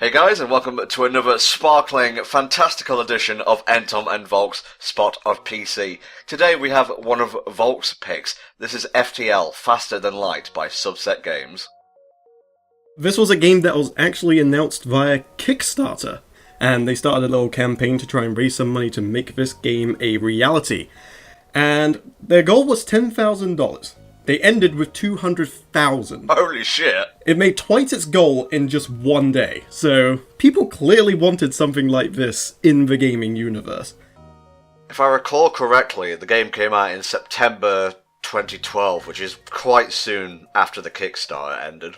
Hey guys, and welcome to another sparkling, fantastical edition of NTom and Volk's Spot of PC. Today we have one of Volk's picks. This is FTL, Faster Than Light by Subset Games. This was a game that was actually announced via Kickstarter, and they started a little campaign to try and raise some money to make this game a reality. And their goal was $10,000. They ended with $200,000. Holy shit. It made twice its goal in just one day, so people clearly wanted something like this in the gaming universe. If I recall correctly, the game came out in September 2012, which is quite soon after the Kickstarter ended.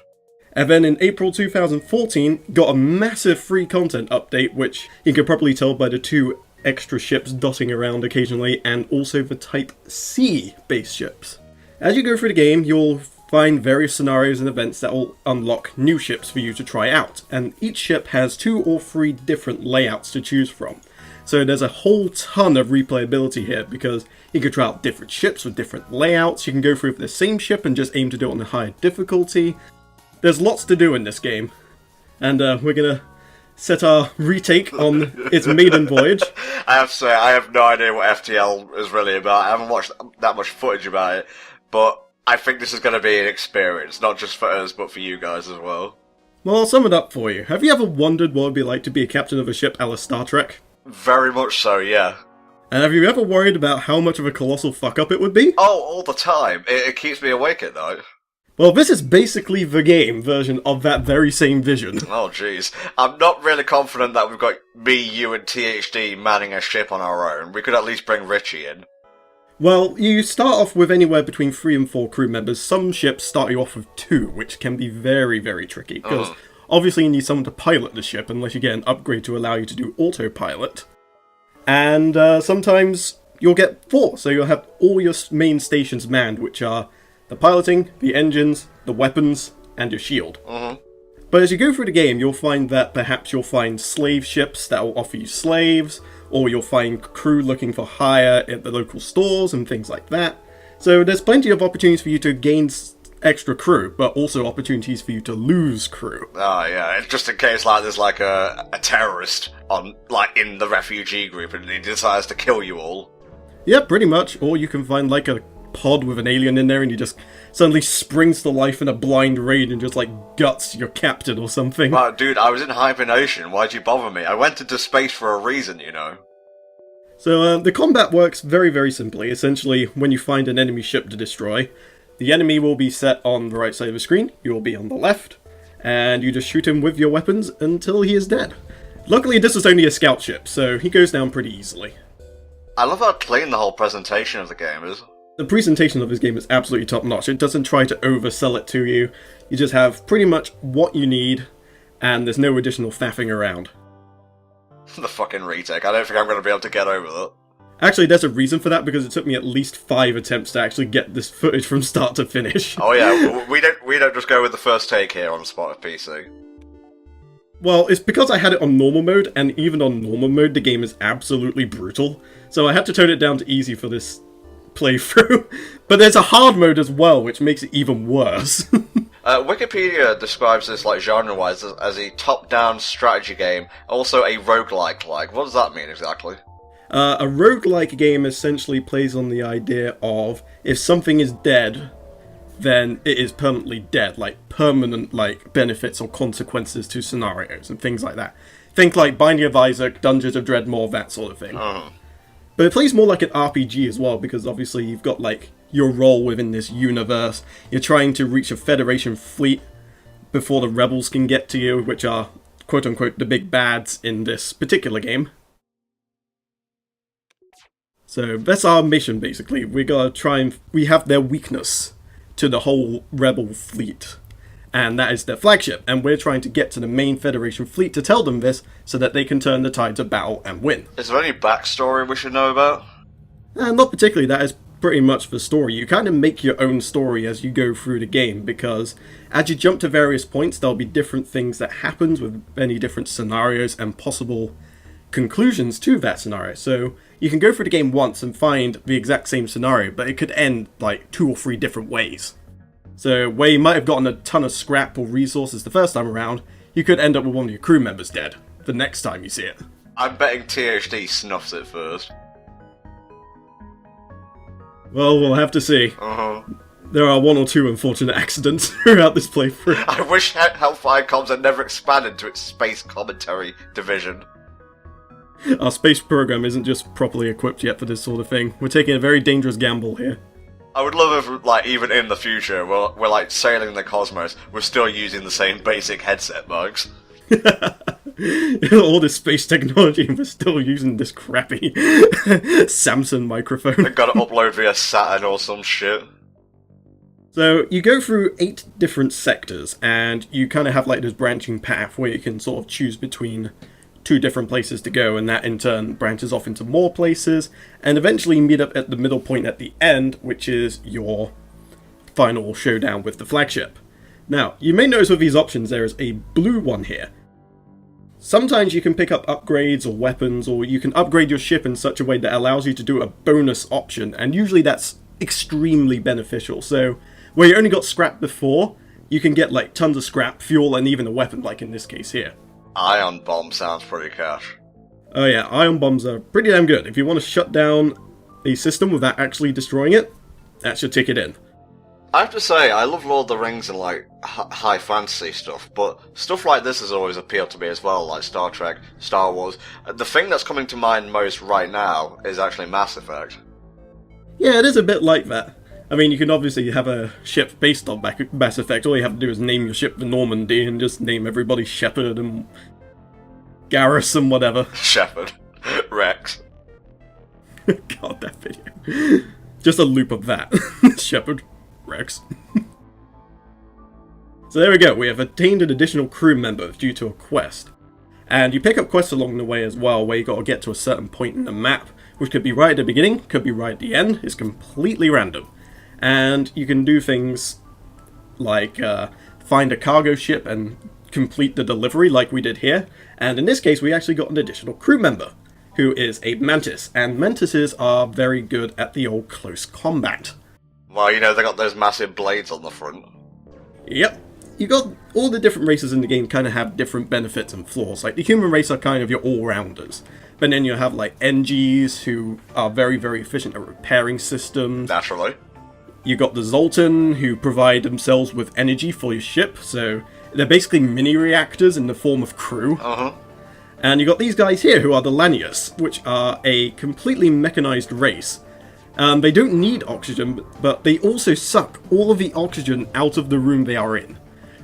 And then in April 2014, got a massive free content update, which you can probably tell by the two extra ships dotting around occasionally, and also the Type C base ships. As you go through the game, you'll find various scenarios and events that will unlock new ships for you to try out, and each ship has 2 or 3 different layouts to choose from. So there's a whole ton of replayability here, because you can try out different ships with different layouts, you can go through the same ship and just aim to do it on a higher difficulty. There's lots to do in this game, and we're gonna set our retake on its maiden voyage. I have to say, I have no idea what FTL is really about. I haven't watched that much footage about it. But I think this is going to be an experience, not just for us, but for you guys as well. Well, I'll sum it up for you. Have you ever wondered what it would be like to be a captain of a ship a la Star Trek? Very much so, yeah. And have you ever worried about how much of a colossal fuck-up it would be? Oh, all the time. It keeps me awake at night. Well, this is basically the game version of that very same vision. Oh, jeez. I'm not really confident that we've got me, you, and THD manning a ship on our own. We could at least bring Richie in. Well, you start off with anywhere between 3 and 4 crew members. Some ships start you off with 2, which can be very, very tricky, because obviously you need someone to pilot the ship, unless you get an upgrade to allow you to do autopilot. And sometimes you'll get 4, so you'll have all your main stations manned, which are the piloting, the engines, the weapons, and your shield. But as you go through the game, you'll find that perhaps you'll find slave ships that will offer you slaves, or you'll find crew looking for hire at the local stores and things like that. So there's plenty of opportunities for you to gain extra crew, but also opportunities for you to lose crew. Oh, yeah, just in case there's a terrorist in the refugee group and he decides to kill you all. Yeah, pretty much. Or you can find a pod with an alien in there and he just suddenly springs to life in a blind raid and just guts your captain or something. Wow, dude, I was in hibernation. Why'd you bother me? I went into space for a reason, you know. So the combat works very, very simply. Essentially, when you find an enemy ship to destroy, the enemy will be set on the right side of the screen, you will be on the left, and you just shoot him with your weapons until he is dead. Luckily, this is only a scout ship, so he goes down pretty easily. I love how clean the whole presentation of the game is. The presentation of this game is absolutely top-notch. It doesn't try to oversell it to you. You just have pretty much what you need, and there's no additional faffing around. The fucking retake. I don't think I'm going to be able to get over that. Actually, there's a reason for that, because it took me at least 5 attempts to actually get this footage from start to finish. Oh yeah, we don't just go with the first take here on Spot of PC. Well, it's because I had it on normal mode, and even on normal mode, the game is absolutely brutal. So I had to tone it down to easy for this playthrough. But there's a hard mode as well, which makes it even worse. Wikipedia describes this, genre-wise, as a top-down strategy game, also a roguelike. What does that mean exactly? A roguelike game essentially plays on the idea of, if something is dead, then it is permanently dead, permanent benefits or consequences to scenarios and things like that. Think like Binding of Isaac, Dungeons of Dreadmore, that sort of thing. But it plays more like an RPG as well, because obviously you've got your role within this universe. You're trying to reach a Federation fleet before the rebels can get to you, which are quote-unquote the big bads in this particular game. So that's our mission, basically. We gotta try and... we have their weakness to the whole rebel fleet, and that is their flagship, and we're trying to get to the main Federation fleet to tell them this, so that they can turn the tides of battle and win. Is there any backstory we should know about? Not particularly. That is pretty much the story. You kind of make your own story as you go through the game, because as you jump to various points, there'll be different things that happen with many different scenarios and possible conclusions to that scenario. So you can go through the game once and find the exact same scenario, but it could end 2 or 3 different ways. So where you might have gotten a ton of scrap or resources the first time around, you could end up with one of your crew members dead the next time you see it. I'm betting THD snuffs it first. Well, we'll have to see. There are one or two unfortunate accidents throughout this playthrough. I wish HellfireComms had never expanded to its space commentary division. Our space program isn't just properly equipped yet for this sort of thing. We're taking a very dangerous gamble here. I would love if, like, even in the future, we're like sailing the cosmos, we're still using the same basic headset bugs. All this space technology and we're still using this crappy Samsung microphone. I've got to upload via Saturn or some shit. So you go through 8 different sectors and you kind of have like this branching path where you can sort of choose between 2 different places to go, and that in turn branches off into more places and eventually meet up at the middle point at the end, which is your final showdown with the flagship. Now, you may notice with these options there is a blue one here. Sometimes you can pick up upgrades or weapons, or you can upgrade your ship in such a way that allows you to do a bonus option, and usually that's extremely beneficial. So, where you only got scrap before, you can get like tons of scrap, fuel, and even a weapon, like in this case here. Ion bomb sounds pretty cash. Oh yeah, ion bombs are pretty damn good. If you want to shut down a system without actually destroying it, that's your ticket in. I have to say, I love Lord of the Rings and, like, high fantasy stuff, but stuff like this has always appealed to me as well, like Star Trek, Star Wars. The thing that's coming to mind most right now is actually Mass Effect. Yeah, it is a bit like that. I mean, you can obviously have a ship based on Mass Effect. All you have to do is name your ship the Normandy and just name everybody Shepard and Garrus and whatever. Shepard. Rex. God, that video. Just a loop of that. Shepard. Rex. So there we go, we have attained an additional crew member due to a quest. And you pick up quests along the way as well, where you got to get to a certain point in the map, which could be right at the beginning, could be right at the end, it's completely random. And you can do things like find a cargo ship and complete the delivery like we did here. And in this case, we actually got an additional crew member, who is a Mantis. And Mantises are very good at the old close combat. Well, you know, they got those massive blades on the front. Yep. You got all the different races in the game kind of have different benefits and flaws. Like, the human race are kind of your all-rounders. But then you have, like, NGs, who are very, very efficient at repairing systems. Naturally. You got the Zoltan, who provide themselves with energy for your ship. So they're basically mini-reactors in the form of crew. And you got these guys here, who are the Lanius, which are a completely mechanized race. They don't need oxygen, but they also suck all of the oxygen out of the room they are in.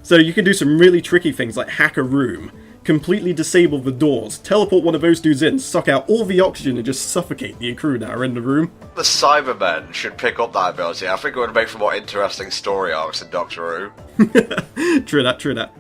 So you can do some really tricky things like hack a room, completely disable the doors, teleport one of those dudes in, suck out all the oxygen and just suffocate the crew that are in the room. The Cybermen should pick up that ability. I think it would make for more interesting story arcs in Doctor Who. True that, true that.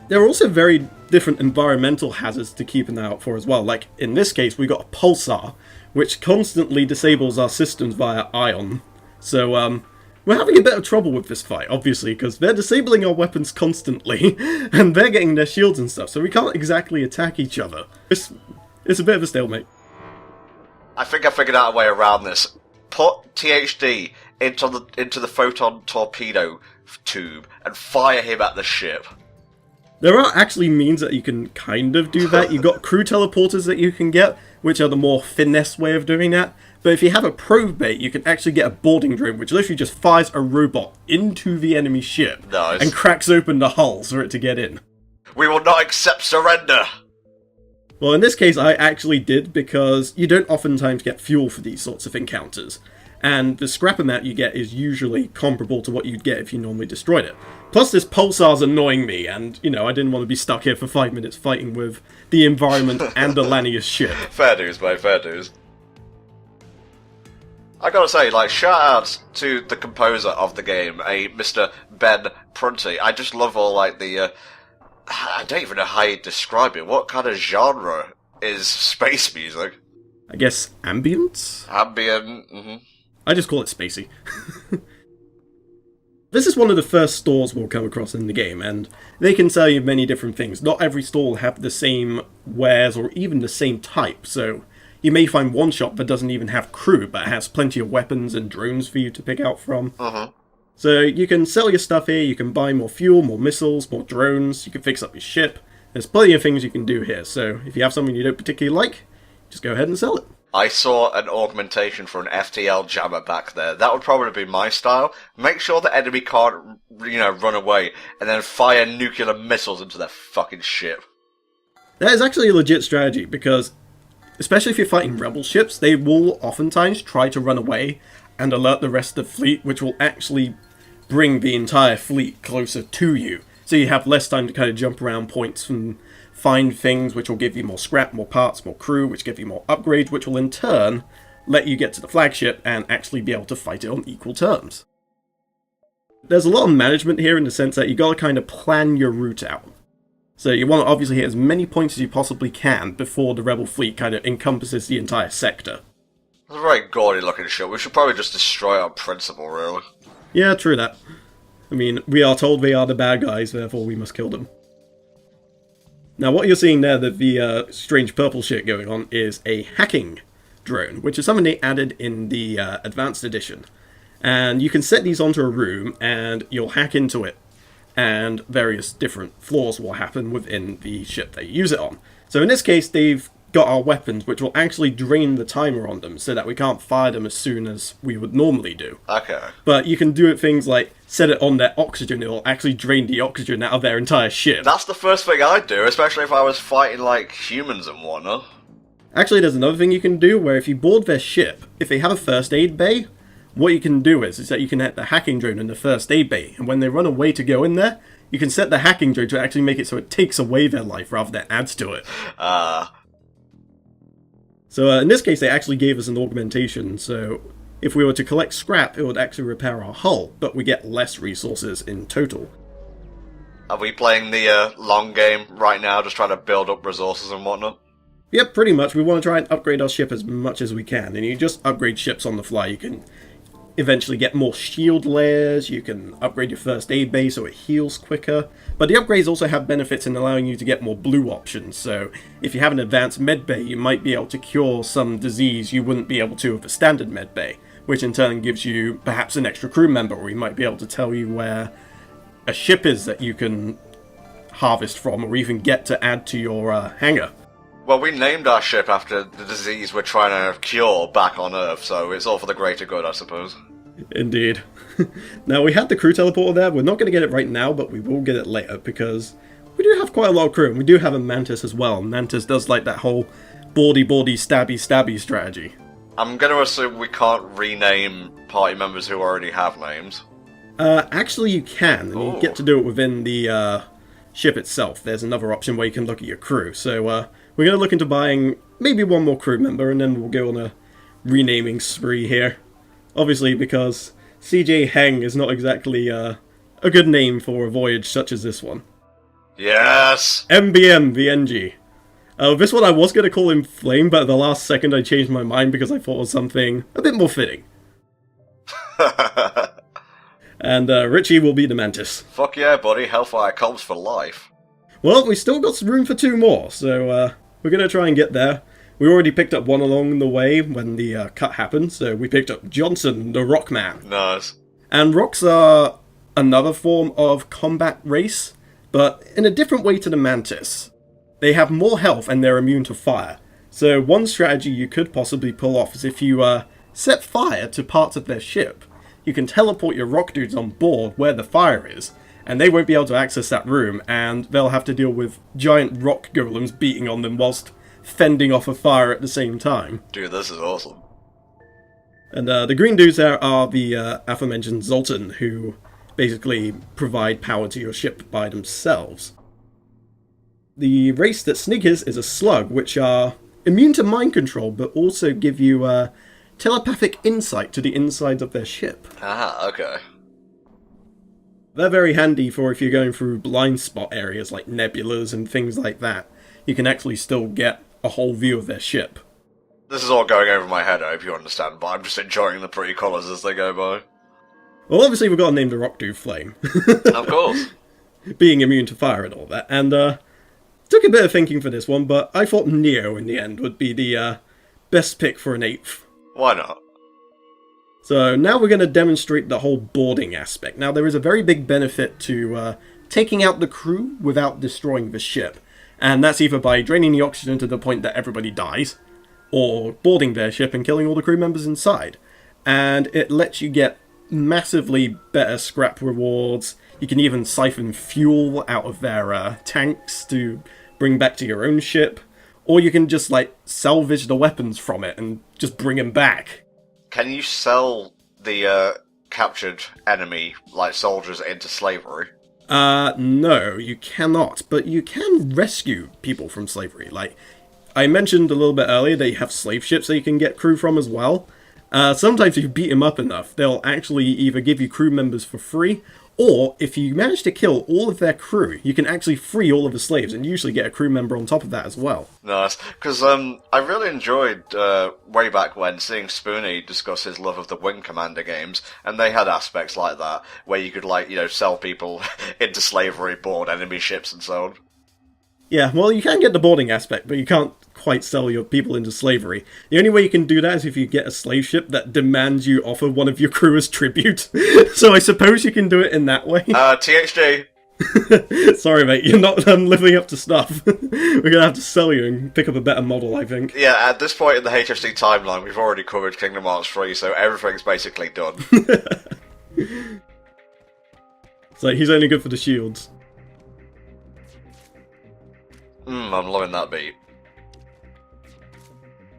There are also very different environmental hazards to keep an eye out for as well. Like, in this case, we got a pulsar, which constantly disables our systems via ion. So, we're having a bit of trouble with this fight, obviously, because they're disabling our weapons constantly, and they're getting their shields and stuff, so we can't exactly attack each other. It's a bit of a stalemate. I think I figured out a way around this. Put THD into the photon torpedo tube and fire him at the ship. There are actually means that you can kind of do that. You've got crew teleporters that you can get, which are the more finesse way of doing that. But if you have a probe bait, you can actually get a boarding drone, which literally just fires a robot into the enemy ship. Nice. And cracks open the hulls for it to get in. We will not accept surrender! Well, in this case, I actually did, because you don't oftentimes get fuel for these sorts of encounters. And the scrap amount you get is usually comparable to what you'd get if you normally destroyed it. Plus, this pulsar's annoying me, and, you know, I didn't want to be stuck here for 5 minutes fighting with the environment and the Lanius ship. Fair dues, mate, fair dues. I gotta say, like, shout-outs to the composer of the game, a Mr. Ben Prunty. I just love all, like, the, I don't even know how you describe it. What kind of genre is space music? I guess ambient? Ambient, I just call it spacey. This is one of the first stores we'll come across in the game, and they can sell you many different things. Not every store will have the same wares or even the same type, so you may find one shop that doesn't even have crew, but has plenty of weapons and drones for you to pick out from. So you can sell your stuff here, you can buy more fuel, more missiles, more drones, you can fix up your ship. There's plenty of things you can do here, so if you have something you don't particularly like, just go ahead and sell it. I saw an augmentation for an FTL jammer back there. That would probably be my style. Make sure the enemy can't, run away, and then fire nuclear missiles into their fucking ship. That is actually a legit strategy, because especially if you're fighting rebel ships, they will oftentimes try to run away and alert the rest of the fleet, which will actually bring the entire fleet closer to you. So you have less time to kind of jump around points and find things which will give you more scrap, more parts, more crew, which give you more upgrades, which will in turn let you get to the flagship and actually be able to fight it on equal terms. There's a lot of management here in the sense that you got to kind of plan your route out. So you want to obviously hit as many points as you possibly can before the rebel fleet kind of encompasses the entire sector. It's a very gaudy looking ship. We should probably just destroy it on principle, really. Yeah, true that. I mean, we are told they are the bad guys, therefore we must kill them. Now what you're seeing there, the strange purple shit going on, is a hacking drone, which is something they added in the Advanced Edition. And you can set these onto a room, and you'll hack into it, and various different flaws will happen within the ship they use it on. So in this case, they've got our weapons, which will actually drain the timer on them, so that we can't fire them as soon as we would normally do. Okay. But you can do things like set it on their oxygen, it'll actually drain the oxygen out of their entire ship. That's the first thing I'd do, especially if I was fighting, humans and whatnot. Actually, there's another thing you can do, where if you board their ship, if they have a first aid bay, what you can do is that you can hit the hacking drone in the first aid bay, and when they run away to go in there, you can set the hacking drone to actually make it so it takes away their life rather than adds to it. So in this case, they actually gave us an augmentation, so if we were to collect scrap, it would actually repair our hull, but we get less resources in total. Are we playing the long game right now, just trying to build up resources and whatnot? Yep, pretty much. We want to try and upgrade our ship as much as we can, and you just upgrade ships on the fly. You can eventually get more shield layers, you can upgrade your first aid bay so it heals quicker, but the upgrades also have benefits in allowing you to get more blue options, so if you have an advanced med bay, you might be able to cure some disease you wouldn't be able to with a standard med bay, which in turn gives you perhaps an extra crew member, or he might be able to tell you where a ship is that you can harvest from, or even get to add to your hangar. Well, we named our ship after the disease we're trying to cure back on Earth, so it's all for the greater good, I suppose. Indeed. Now, we had the crew teleporter there. We're not going to get it right now, but we will get it later, because we do have quite a lot of crew, and we do have a Mantis as well. Mantis does like that whole boardy, stabby strategy. I'm going to assume we can't rename party members who already have names. Actually, you can, and you get to do it within the ship itself. There's another option where you can look at your crew. So, we're going to look into buying maybe one more crew member, and then we'll go on a renaming spree here. Obviously, because CJ Heng is not exactly a good name for a voyage such as this one. Yes! MBM, the NG. This one I was going to call him Flame, but at the last second I changed my mind because I thought it was something a bit more fitting. And Richie will be the Mantis. Fuck yeah, buddy. HellfireComms for life. Well, we still got some room for 2 more, so we're going to try and get there. We already picked up one along the way when the cut happened, so we picked up Johnson, the Rockman. Nice. And Rocks are another form of combat race, but in a different way to the Mantis. They have more health and they're immune to fire. So one strategy you could possibly pull off is if you set fire to parts of their ship, you can teleport your rock dudes on board where the fire is, and they won't be able to access that room, and they'll have to deal with giant rock golems beating on them whilst fending off a fire at the same time. Dude, this is awesome. And the green dudes there are the aforementioned Zoltan, who basically provide power to your ship by themselves. The race that Snig is a slug, which are immune to mind control, but also give you telepathic insight to the insides of their ship. Ah, okay. They're very handy for if you're going through blind spot areas like nebulas and things like that. You can actually still get a whole view of their ship. This is all going over my head, I hope you understand, but I'm just enjoying the pretty colours as they go by. Well, obviously we've got to name the rock dude Flame. Of course. Being immune to fire and all that. And took a bit of thinking for this one, but I thought Neo in the end would be the best pick for an 8th. Why not? So now we're going to demonstrate the whole boarding aspect. Now there is a very big benefit to taking out the crew without destroying the ship. And that's either by draining the oxygen to the point that everybody dies, or boarding their ship and killing all the crew members inside. And it lets you get massively better scrap rewards. You can even siphon fuel out of their tanks to bring back to your own ship. Or you can just, like, salvage the weapons from it and just bring them back. Can you sell the captured enemy, like soldiers, into slavery? No, you cannot. But you can rescue people from slavery. Like, I mentioned a little bit earlier, they have slave ships that you can get crew from as well. Sometimes if you beat them up enough, they'll actually either give you crew members for free, or if you manage to kill all of their crew, you can actually free all of the slaves and usually get a crew member on top of that as well. Nice, because I really enjoyed, way back when, seeing Spoonie discuss his love of the Wing Commander games, and they had aspects like that, where you could, like, sell people into slavery, board enemy ships and so on. Yeah, well, you can get the boarding aspect, but you can't quite sell your people into slavery. The only way you can do that is if you get a slave ship that demands you offer one of your crew as tribute. So I suppose you can do it in that way. THD. Sorry, mate, you're not living up to stuff. We're gonna have to sell you and pick up a better model, I think. Yeah, at this point in the HFC timeline, we've already covered Kingdom Hearts 3, so everything's basically done. It's like, he's only good for the shields. I'm loving that beat.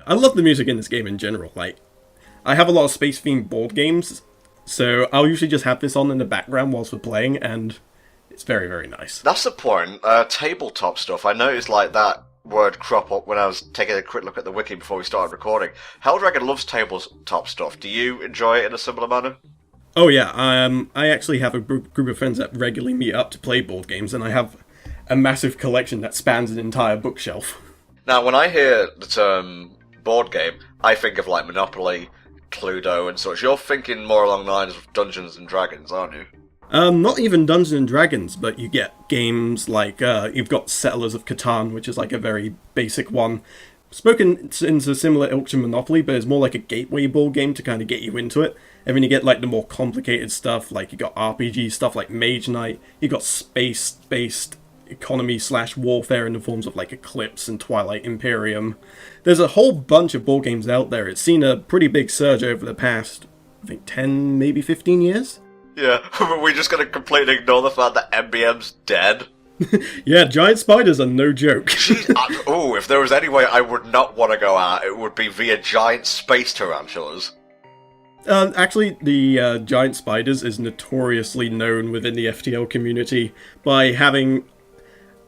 I love the music in this game in general. Like, I have a lot of space-themed board games, so I'll usually just have this on in the background whilst we're playing, and it's very, very nice. That's the point. Tabletop stuff. I noticed, like, that word crop up when I was taking a quick look at the wiki before we started recording. Helldragon loves tabletop stuff. Do you enjoy it in a similar manner? Oh yeah, I actually have a group of friends that regularly meet up to play board games, and I have a massive collection that spans an entire bookshelf. Now, when I hear the term board game, I think of, like, Monopoly, Cluedo and such. You're thinking more along the lines of Dungeons and Dragons, aren't you? Not even Dungeons and Dragons, but you get games like, you've got Settlers of Catan, which is like a very basic one. Spoken into similar ilk to Monopoly, but it's more like a gateway board game to kind of get you into it. And then you get, like, the more complicated stuff, like you got RPG stuff like Mage Knight, you got space-based economy/warfare in the forms of, like, Eclipse and Twilight Imperium. There's a whole bunch of board games out there. It's seen a pretty big surge over the past, I think, 10, maybe 15 years? Yeah, we're just going to completely ignore the fact that MBM's dead. Yeah, giant spiders are no joke. Oh, if there was any way I would not want to go out, it would be via giant space tarantulas. Actually, the giant spiders is notoriously known within the FTL community by having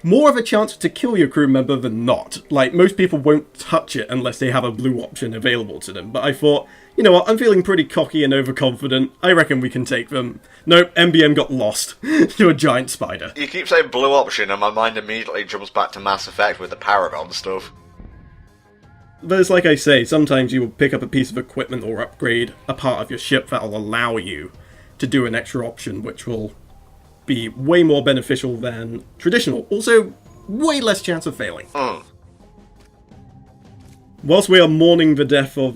more of a chance to kill your crew member than not. Like, most people won't touch it unless they have a blue option available to them. But I thought, you know what, I'm feeling pretty cocky and overconfident. I reckon we can take them. Nope, MBM got lost to a giant spider. You keep saying blue option and my mind immediately jumps back to Mass Effect with the Paragon stuff. But it's like I say, sometimes you will pick up a piece of equipment or upgrade a part of your ship that will allow you to do an extra option, which will be way more beneficial than traditional. Also, way less chance of failing. Whilst we are mourning the death of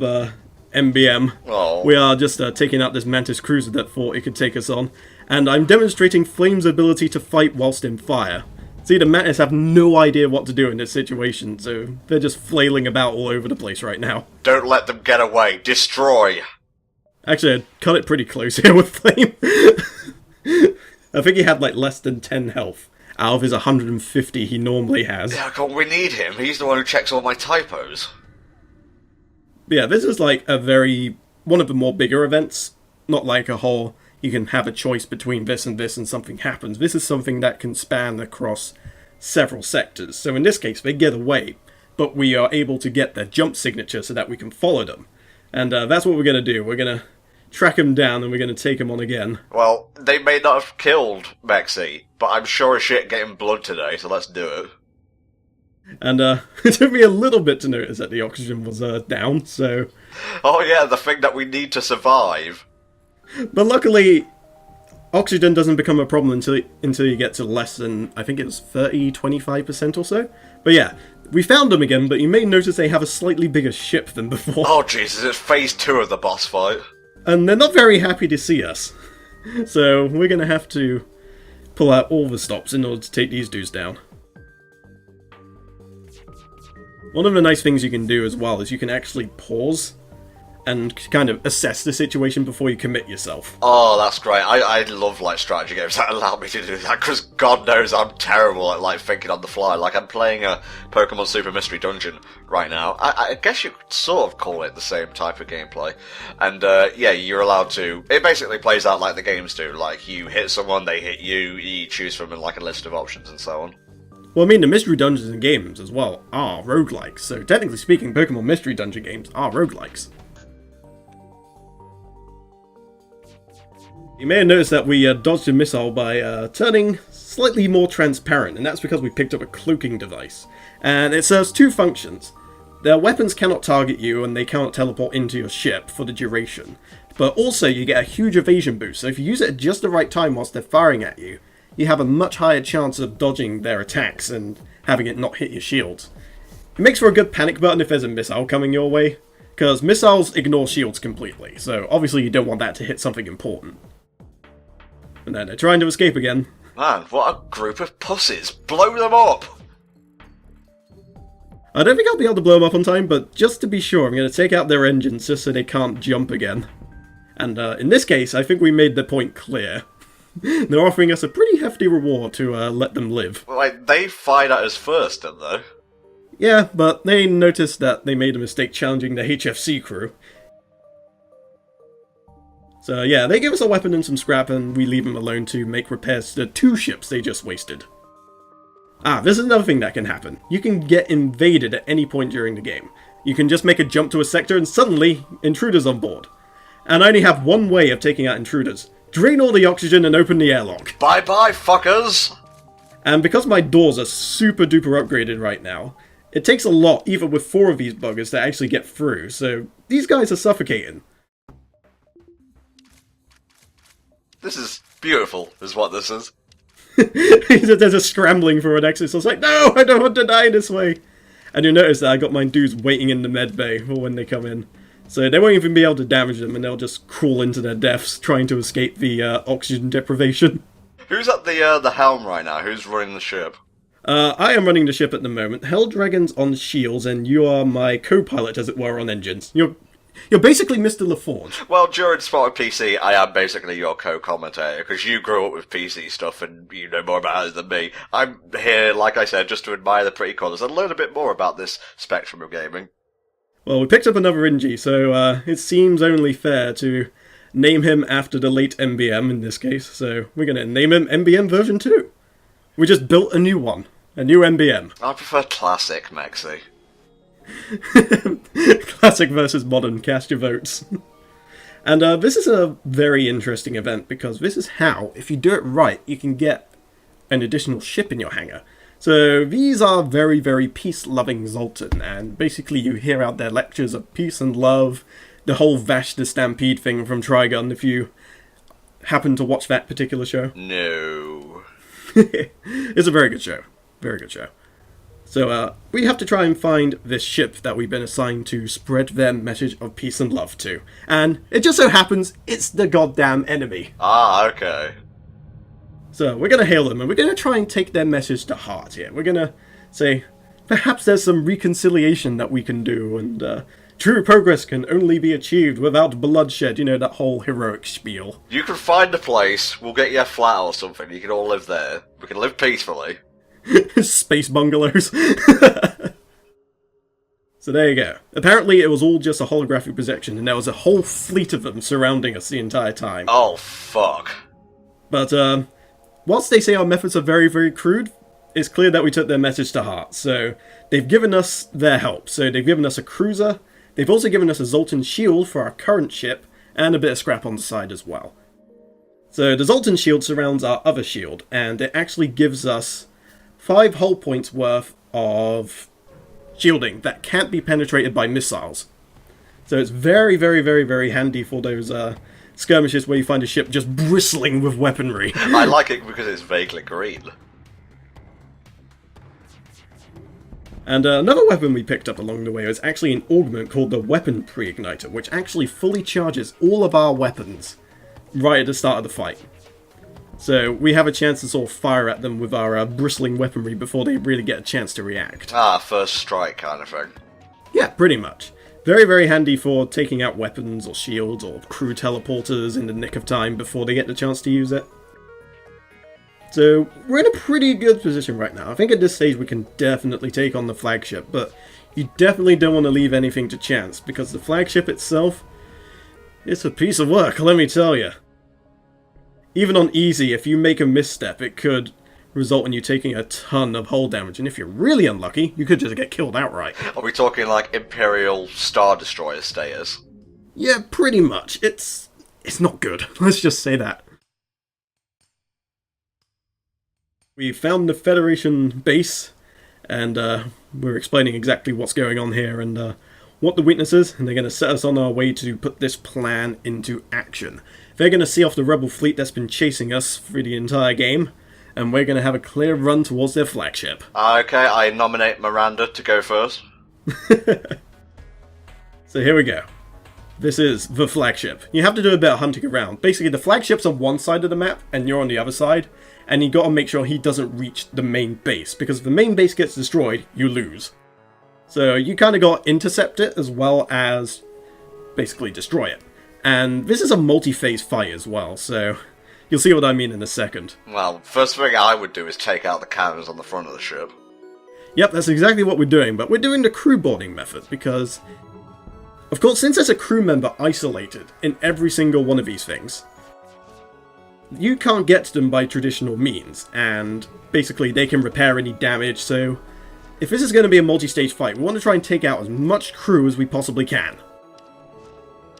MBM, we are just taking out this Mantis cruiser that thought it could take us on, and I'm demonstrating Flame's ability to fight whilst in fire. See, the Mantis have no idea what to do in this situation, so they're just flailing about all over the place right now. Don't let them get away. Destroy. Actually, I cut it pretty close here with Flame. I think he had, like, less than 10 health out of his 150 he normally has. Yeah, God, we need him. He's the one who checks all my typos. But yeah, this is, like, one of the more bigger events. Not like a whole, you can have a choice between this and something happens. This is something that can span across several sectors. So in this case, they get away, but we are able to get their jump signature so that we can follow them. And that's what we're going to do. We're going to track him down and we're going to take him on again. Well, they may not have killed Mexi, but I'm sure as shit getting blood today, so let's do it. And it took me a little bit to notice that the oxygen was down, so... Oh yeah, the thing that we need to survive. But luckily, oxygen doesn't become a problem until you get to less than, I think it was 25% or so. But yeah, we found them again, but you may notice they have a slightly bigger ship than before. Oh Jesus, it's phase 2 of the boss fight. And they're not very happy to see us. So we're going to have to pull out all the stops in order to take these dudes down. One of the nice things you can do as well is you can actually pause and kind of assess the situation before you commit yourself. Oh, that's great. I love like strategy games that allow me to do that, because God knows I'm terrible at like thinking on the fly. Like, I'm playing a Pokemon Super Mystery Dungeon right now. I guess you could sort of call it the same type of gameplay. And yeah, you're allowed to... It basically plays out like the games do. Like, you hit someone, they hit you, you choose from like a list of options and so on. Well, I mean, the Mystery Dungeons and games as well are roguelikes. So technically speaking, Pokemon Mystery Dungeon games are roguelikes. You may have noticed that we dodged a missile by turning slightly more transparent, and that's because we picked up a cloaking device. And it serves two functions. Their weapons cannot target you, and they cannot teleport into your ship for the duration. But also, you get a huge evasion boost, so if you use it at just the right time whilst they're firing at you, you have a much higher chance of dodging their attacks and having it not hit your shields. It makes for a good panic button if there's a missile coming your way, because missiles ignore shields completely, so obviously you don't want that to hit something important. And then they're trying to escape again. Man, what a group of pussies! Blow them up! I don't think I'll be able to blow them up on time, but just to be sure, I'm going to take out their engines just so they can't jump again. And in this case, I think we made the point clear. They're offering us a pretty hefty reward to let them live. Like, they fired at us first, didn't they? Yeah, but they noticed that they made a mistake challenging the HFC crew. So yeah, they give us a weapon and some scrap, and we leave them alone to make repairs to the 2 ships they just wasted. Ah, this is another thing that can happen. You can get invaded at any point during the game. You can just make a jump to a sector and suddenly, intruders on board. And I only have one way of taking out intruders. Drain all the oxygen and open the airlock. Bye bye, fuckers! And because my doors are super duper upgraded right now, it takes a lot, even with 4 of these buggers, to actually get through, so these guys are suffocating. This is beautiful, is what this is. There's a scrambling for an exit, so it's like, no, I don't want to die this way. And you'll notice that I got my dudes waiting in the med bay for when they come in. So they won't even be able to damage them, and they'll just crawl into their deaths trying to escape the oxygen deprivation. Who's at the helm right now? Who's running the ship? I am running the ship at the moment. Helldragon's on shields, and you are my co-pilot, as it were, on engines. You're basically Mr. LaForge. Well, during Spot of PC, I am basically your co-commentator, because you grew up with PC stuff and you know more about it than me. I'm here, like I said, just to admire the pretty colours and learn a bit more about this spectrum of gaming. Well, we picked up another Inji, so it seems only fair to name him after the late MBM in this case. So we're going to name him MBM version 2. We just built a new one, a new MBM. I prefer Classic, Mexi. Classic versus modern, cast your votes. And this is a very interesting event, because this is how, if you do it right, you can get an additional ship in your hangar. So these are very, very peace-loving Zoltan, and basically you hear out their lectures of peace and love, the whole Vash the Stampede thing from Trigun, if you happen to watch that particular show. No. It's a very good show. Very good show. So, we have to try and find this ship that we've been assigned to spread their message of peace and love to. And it just so happens, it's the goddamn enemy. Ah, okay. So, we're going to hail them, and we're going to try and take their message to heart here. We're going to say, perhaps there's some reconciliation that we can do, and true progress can only be achieved without bloodshed. You know, that whole heroic spiel. You can find a place, we'll get you a flat or something, you can all live there. We can live peacefully. Space bungalows. So there you go. Apparently it was all just a holographic projection, and there was a whole fleet of them surrounding us the entire time. Oh, fuck. But, whilst they say our methods are very, very crude, it's clear that we took their message to heart. So they've given us their help. So they've given us a cruiser, they've also given us a Zoltan shield for our current ship, and a bit of scrap on the side as well. So the Zoltan shield surrounds our other shield, and it actually gives us 5 hull points worth of shielding that can't be penetrated by missiles. So it's very, very, very, very handy for those skirmishes where you find a ship just bristling with weaponry. I like it because it's vaguely green. And another weapon we picked up along the way was actually an augment called the Weapon Pre-Igniter, which actually fully charges all of our weapons right at the start of the fight. So we have a chance to sort of fire at them with our bristling weaponry before they really get a chance to react. Ah, first strike kind of thing. Yeah, pretty much. Very, very handy for taking out weapons or shields or crew teleporters in the nick of time before they get the chance to use it. So we're in a pretty good position right now. I think at this stage we can definitely take on the flagship, but you definitely don't want to leave anything to chance, because the flagship itself, it's a piece of work, let me tell you. Even on easy, if you make a misstep, it could result in you taking a ton of hull damage, and if you're really unlucky, you could just get killed outright. Are we talking like Imperial Star Destroyer status? Yeah, pretty much. It's not good. Let's just say that. We found the Federation base, and we're explaining exactly what's going on here and what the weakness is, and they're going to set us on our way to put this plan into action. They're going to see off the rebel fleet that's been chasing us through the entire game, and we're going to have a clear run towards their flagship. Okay, I nominate Miranda to go first. So here we go. This is the flagship. You have to do a bit of hunting around. Basically, the flagship's on one side of the map, and you're on the other side, and you got to make sure he doesn't reach the main base, because if the main base gets destroyed, you lose. So you kind of got to intercept it as well as basically destroy it. And this is a multi-phase fight as well, so you'll see what I mean in a second. Well, first thing I would do is take out the cannons on the front of the ship. Yep, that's exactly what we're doing, but we're doing the crew boarding method, because of course, since there's a crew member isolated in every single one of these things, you can't get to them by traditional means, and basically they can repair any damage, so if this is going to be a multi-stage fight, we want to try and take out as much crew as we possibly can.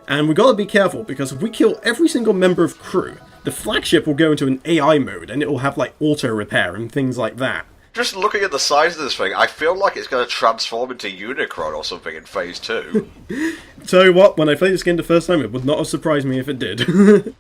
And we've got to be careful, because if we kill every single member of crew, the flagship will go into an AI mode, and it will have like auto-repair and things like that. Just looking at the size of this thing, I feel like it's going to transform into Unicron or something in Phase 2. Tell you what, when I played this game the first time, it would not have surprised me if it did.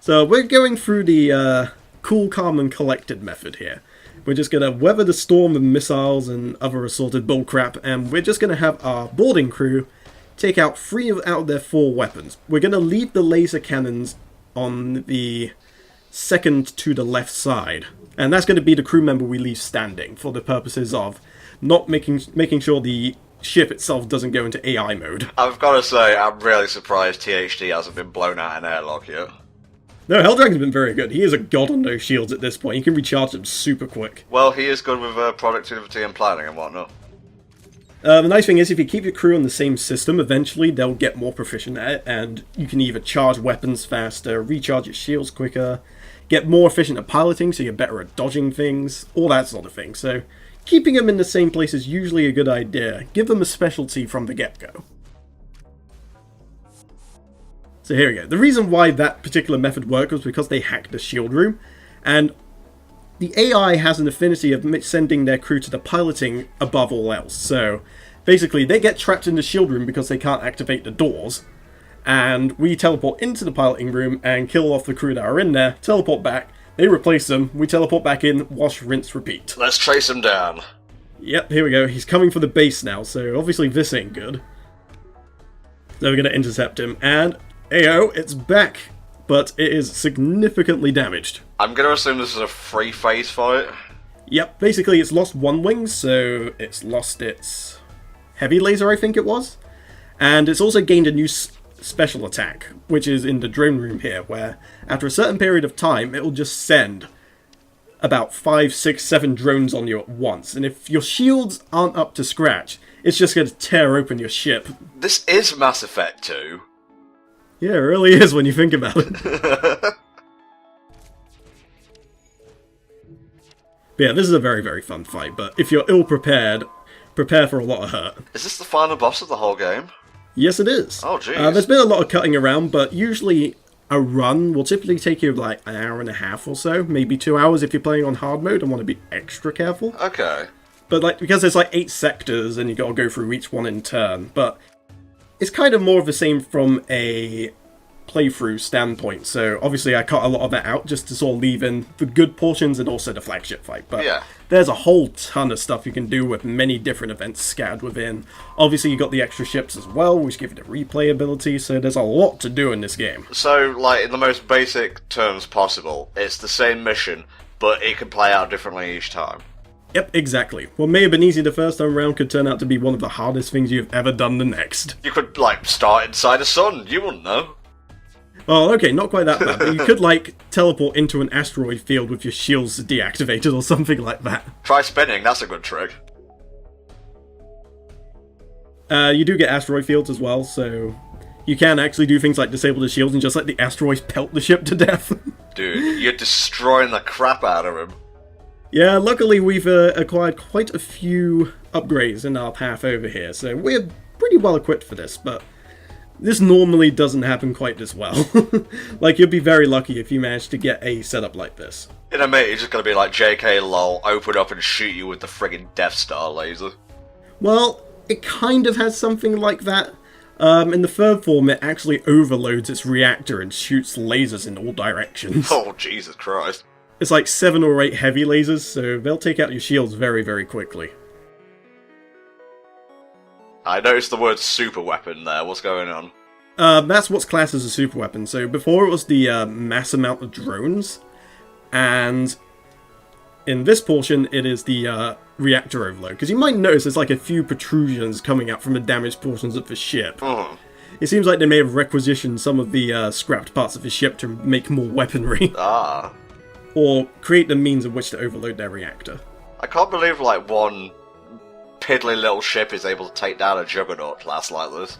So we're going through the cool, calm, and collected method here. We're just going to weather the storm with missiles and other assorted bullcrap, and we're just going to have our boarding crew take out 3 out of their 4 weapons. We're going to leave the laser cannons on the second to the left side, and that's going to be the crew member we leave standing for the purposes of not making sure the ship itself doesn't go into AI mode. I've got to say, I'm really surprised THD hasn't been blown out in airlock yet. No, Helldragon's been very good. He is a god on those shields at this point. He can recharge them super quick. Well, he is good with productivity and planning and whatnot. The nice thing is, if you keep your crew on the same system, eventually they'll get more proficient at it, and you can either charge weapons faster, recharge your shields quicker, get more efficient at piloting so you're better at dodging things, all that sort of thing. So keeping them in the same place is usually a good idea. Give them a specialty from the get-go. So here we go. The reason why that particular method worked was because they hacked the shield room, and the AI has an affinity of sending their crew to the piloting above all else. So basically, they get trapped in the shield room because they can't activate the doors, and we teleport into the piloting room and kill off the crew that are in there, teleport back, they replace them, we teleport back in, wash, rinse, repeat. Let's trace him down. Yep, here we go. He's coming for the base now, so obviously this ain't good. So we're going to intercept him, and Ayo, it's back, but it is significantly damaged. I'm going to assume this is a 3-phase fight. Yep, basically it's lost one wing, so it's lost its heavy laser, I think it was. And it's also gained a new special attack, which is in the drone room here, where after a certain period of time, it will just send about 5, 6, 7 drones on you at once. And if your shields aren't up to scratch, it's just going to tear open your ship. This is Mass Effect 2. Yeah, it really is when you think about it. But yeah, this is a very, very fun fight, but if you're ill-prepared, prepare for a lot of hurt. Is this the final boss of the whole game? Yes, it is. Oh, jeez. There's been a lot of cutting around, but usually a run will typically take you like an hour and a half or so, maybe 2 hours if you're playing on hard mode and want to be extra careful. Okay. But like, because there's like 8 sectors and you got to go through each one in turn, but it's kind of more of the same from a playthrough standpoint, so obviously I cut a lot of that out just to sort of leave in the good portions and also the flagship fight. But Yeah. there's a whole ton of stuff you can do with many different events scattered within. Obviously you got the extra ships as well, which give you the replayability, so there's a lot to do in this game. So, like, in the most basic terms possible, it's the same mission, but it can play out differently each time. Yep, exactly. What may have been easy the first time around could turn out to be one of the hardest things you've ever done the next. You could, like, start inside a sun, you wouldn't know. Oh, okay, not quite that bad, but you could, like, teleport into an asteroid field with your shields deactivated or something like that. Try spinning, that's a good trick. You do get asteroid fields as well, so you can actually do things like disable the shields and just let the asteroids pelt the ship to death. Dude, you're destroying the crap out of him. Yeah, luckily we've acquired quite a few upgrades in our path over here, so we're pretty well equipped for this, but this normally doesn't happen quite this well. Like, you'd be very lucky if you managed to get a setup like this. In a minute, he's just gonna be like, JK lol, open up and shoot you with the friggin' Death Star laser. Well, it kind of has something like that. In the third form, it actually overloads its reactor and shoots lasers in all directions. Oh, Jesus Christ. It's like 7 or 8 heavy lasers, so they'll take out your shields very, very quickly. I noticed the word super weapon there, what's going on? That's what's classed as a super weapon. So before it was the mass amount of drones, and in this portion it is the reactor overload. Because you might notice there's like a few protrusions coming out from the damaged portions of the ship. It seems like they may have requisitioned some of the scrapped parts of the ship to make more weaponry. Ah. Or create the means of which to overload their reactor. I can't believe, like, one piddly little ship is able to take down a juggernaut class like this.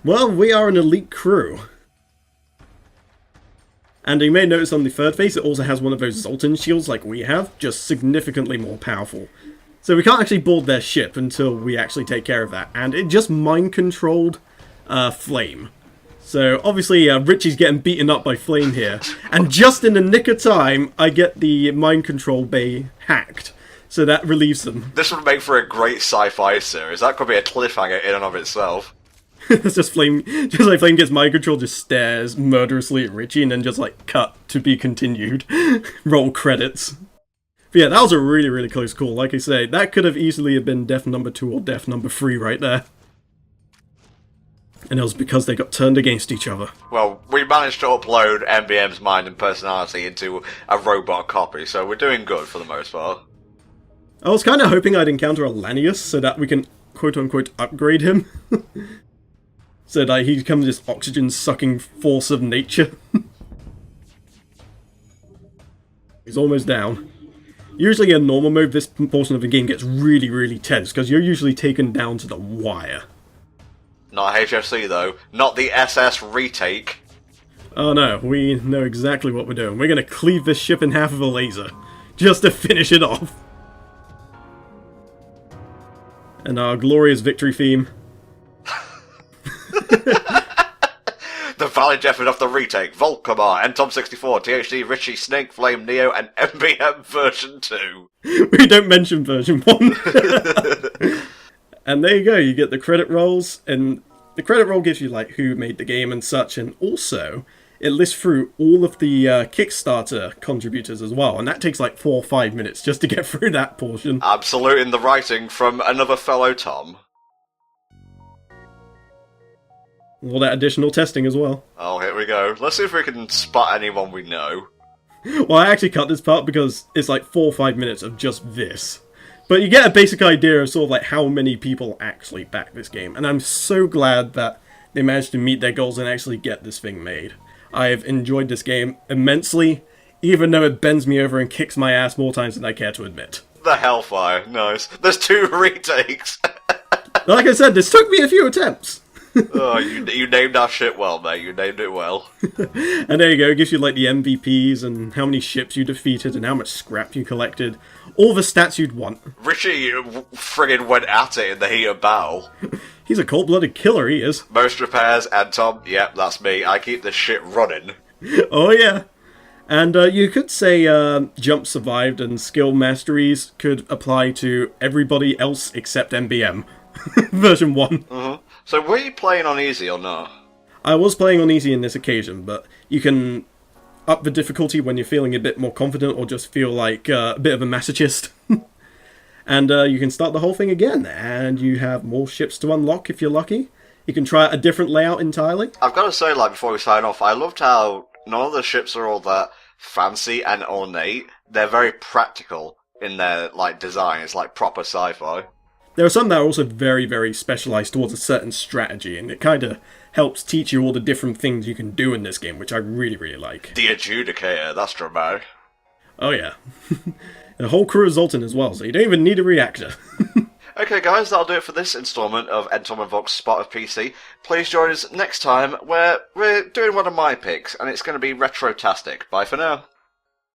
Well, we are an elite crew. And you may notice on the third phase it also has one of those Zoltan shields like we have, just significantly more powerful. So we can't actually board their ship until we actually take care of that. And it just mind-controlled Flame. So obviously Richie's getting beaten up by Flame here. And just in the nick of time, I get the mind control bay hacked. So that relieves them. This would make for a great sci-fi series. That could be a cliffhanger in and of itself. It's just Flame, just like Flame gets mind control, just stares murderously at Richie, and then just like cut to be continued. Roll credits. But yeah, that was a really, really close call. Like I say, that could have easily have been death number 2 or death number 3 right there. And it was because they got turned against each other. Well, we managed to upload MBM's mind and personality into a robot copy, so we're doing good for the most part. I was kind of hoping I'd encounter a Lanius so that we can quote-unquote upgrade him. So that he becomes this oxygen-sucking force of nature. He's almost down. Usually in normal mode, this portion of the game gets really, really tense, because you're usually taken down to the wire. Not HFC though, not the SS retake. Oh no, we know exactly what we're doing. We're going to cleave this ship in half with a laser, just to finish it off. And our glorious victory theme. The valiant effort of the retake, Volk, NTom 64, THD, Richie, Snake, Flame, Neo, and MBM version 2. We don't mention version 1. And there you go, you get the credit rolls, and the credit roll gives you like who made the game and such, and also it lists through all of the Kickstarter contributors as well, and that takes like 4 or 5 minutes just to get through that portion. Absolute in the writing from another fellow Tom. All that additional testing as well. Oh, here we go. Let's see if we can spot anyone we know. Well, I actually cut this part because it's like 4 or 5 minutes of just this. But you get a basic idea of sort of like how many people actually back this game. And I'm so glad that they managed to meet their goals and actually get this thing made. I have enjoyed this game immensely, even though it bends me over and kicks my ass more times than I care to admit. The Hellfire, nice. There's 2 retakes. Like I said, this took me a few attempts. Oh, you named our shit well, mate. You named it well. And there you go, it gives you like the MVPs and how many ships you defeated and how much scrap you collected. All the stats you'd want. Richie friggin' went at it in the heat of battle. He's a cold-blooded killer, he is. Most repairs, and Tom, yep, that's me. I keep this shit running. Oh yeah. And you could say jump survived and skill masteries could apply to everybody else except MBM. Version 1. So were you playing on easy or not? I was playing on easy in this occasion, but you can up the difficulty when you're feeling a bit more confident or just feel like a bit of a masochist. And you can start the whole thing again, and you have more ships to unlock if you're lucky. You can try a different layout entirely. I've got to say, like, before we sign off, I loved how none of the ships are all that fancy and ornate. They're very practical in their, like, design. It's like proper sci-fi. There are some that are also very, very specialised towards a certain strategy, and it kind of helps teach you all the different things you can do in this game, which I really, really like. The Adjudicator, that's dramatic. Oh yeah. The whole crew is Zoltan as well, so you don't even need a reactor. Okay guys, that'll do it for this instalment of NTom and Volk's Spot of PC. Please join us next time where we're doing one of my picks, and it's going to be Retrotastic. Bye for now.